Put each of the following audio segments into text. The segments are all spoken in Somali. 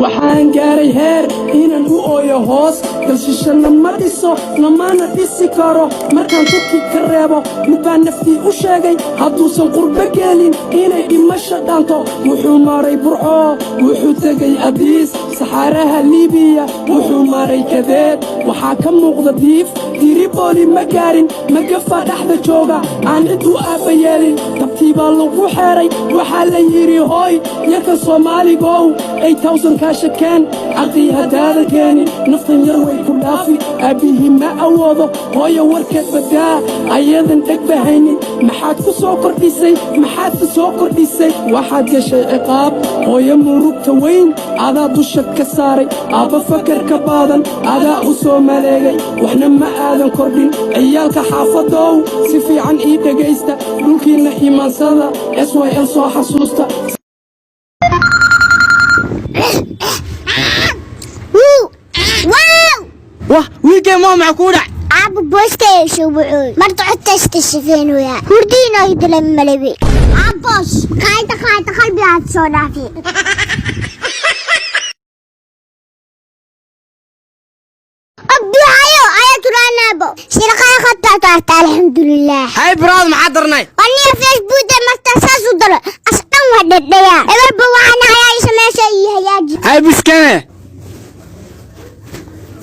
waxaan gaaray heer inaan u ooyo hoos galshisha lama dhiso lamana dhisi karo markaan turki ka reebo mid baa naftii u sheegay hadduusan qurbo gelin inay dhimasho dhaanto wuxuu maray burco wuxuu tegay abiis saxaaraha liibiya wuxuu maray kadeed waxaa ka muuqda diif diriboli ma gaarin magafa dhexda jooga aan cid u aabba yeelin tabtii baa lagu xeeray waxaa la yidhi hooy yarka soomaaligow 8000 kaashakeen caqii haddaada keenin naftan yar way ku dhaafi aabbihii ma awoodo hooyo warkeed badaa ayadan dheg bahaynin maxaad ku soo kordhisay maxaad ka soo kordhisay waxaad gashay ciqaab hooyo murugta weyn adaa dusha ka saaray aabba fakar ka baadan adaa u soo maleegay waxna ma aadan kordhin ciyaalka xaafadow si fiican ii dhegaysta dhulkiinna iimaansada syl soo xasuusta wah wiilkee maa maxaa kuu dhac aabba boosteesha wuxuu marta codtaysta shafeen weya hurdiina idila malabe aabboos qaayta qalbigaad soo dhaafi abduhayo ayatulaanaabo silaqaya khattaataata alxamdulilah hay baraad maxaa darnay aniga facebookda marta saas u daro asdhan waa dhadhaya ebarba waxaana hayaaysa meesha iyo hayaaji hay biskane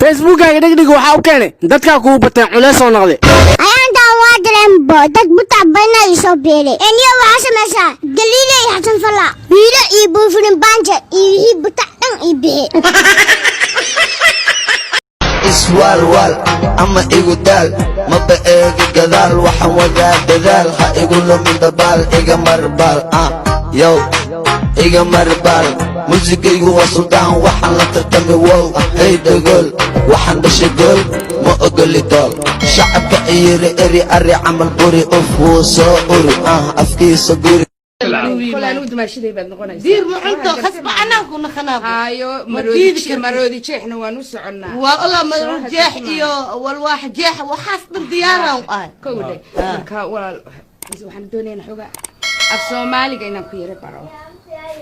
facebookkaaga dhegdhig waxaa u keenay dadkaa kugu bateen culeys soo noqday ayaantaa waa dareembo dad buta badna ii soo beelay eniyo waxaa samaysaa galiile iyo xasan falla wiilo iyo buufurin baanja iyo wixii buta dhan ii bixi iswaalwaal ama igu daal maba eegi gadaal waxaan wadaa dadaal ha igu lumin dabaal iga marbaal yow iga marbaal muusigaygu waa suldaan waxaan la tartami wow hey dhagool waxaan dhashay gool ma ogoli dool shacabka iyiri eri ari camal buri uf wuu soo uri afkiisa guri كلنا ود ماشي بعد نقول دير معده خصب عناك ونخناق هايو مرودي جيحنا ونسعنا والله مرود جيح iyo والواحد جيح وحاس بالديارة وقال كودي marka walaal waxaan doonaynaa xoga af Soomaaliga inaan ku yara baro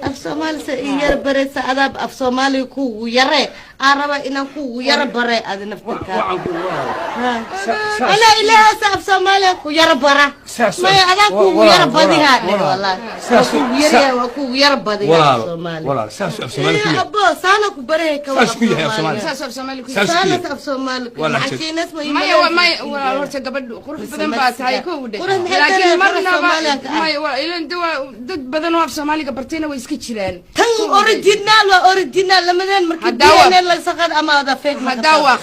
af Soomaali yar baraysa adab af Soomaali ku yare araba inaan ku yara baray ad naftirka ana ilaaha af Soomaali ku yara bara ma adan ku yara badiha wallahi ku yara ku yara badiha Soomaali walaal saas af Soomaali ku abo sana ku baray ka saas ku yahay af Soomaali saas af Soomaali ku sana af Soomaali xakiinas ma walaal horta gabadh qurux badan baa tahay kowde laakiin marna ma ilan dad badan oo af Soomaaliga bartayna way iska jiraan tan original lamadan markii la saqad ama ada fake hada waa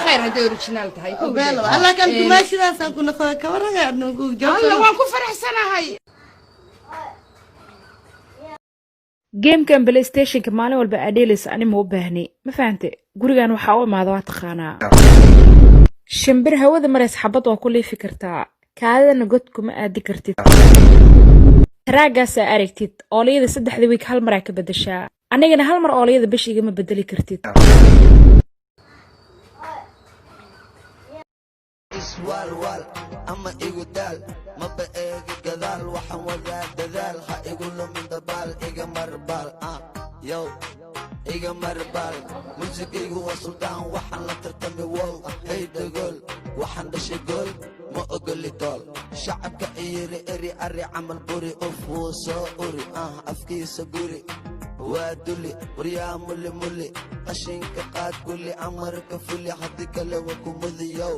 khayr hada original tahay beelo alla kan dumaashidaas aan ku naqo ka waraga adnugu joog alla waan ku faraxsanahay gamekan PlayStation-ka maalin walba adeelis ani ma u baahni ma fahantay gurigan waxa uu imaado waa taqaanaa shimbir hawada mareys xabad waa ku leefi kartaa kaadana god kuma aadi kartid taraagaas aragtid ooliyada 3 week hal mar ka bedeshaa anigana hal mar ooliyada bish igama bedeli kartid iswaalwaal ama igu daal maba eegi gadaal waxaan wadaa dadaal ha igu lumin dabaal iga marbaal yow iga marbaal muusigaygu waa suldaan waxaan la tartami wow hey dhagool waxaan dhashay gool ma ogoli dool shacabka iyiri eri ari camal buri uf wuu soo uri afkiisa guri waa duli waryaa muli muli qashinka qaad guli amarka fuli haddii kale waa kumudiyow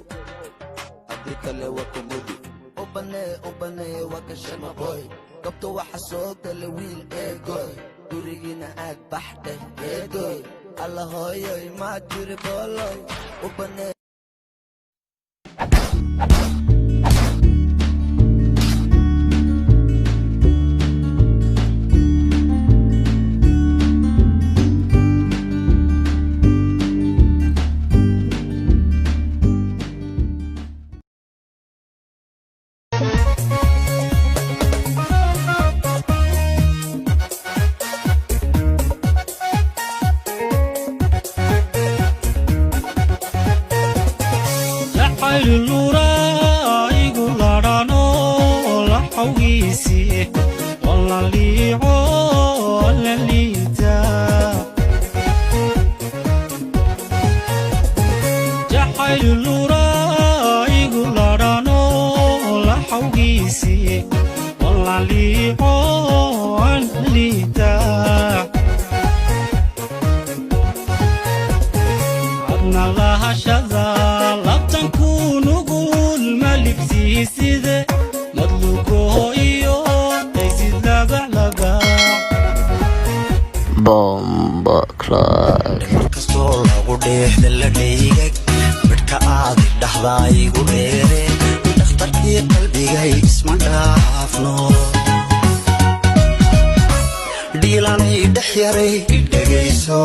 haddii kale waa kumudi ubanee waa kashama boy gabto waxa soo gala wiil eegoy gurigiina aad baxday eegoy alla hooyoy maa jiri booloy ubanee laylura igu larano la xawgiisi walla liiqoon liita adna lahashada labtan ku nugul malibsiiside madlugo iyo daysid lagalaga Bomba Club markastoo lagu dheexda la dheygay midhka aad dhaxdaa igu dheere dhakhtarkii qalbigay isma dhaafno dhiilanay dhex yaray dhegayso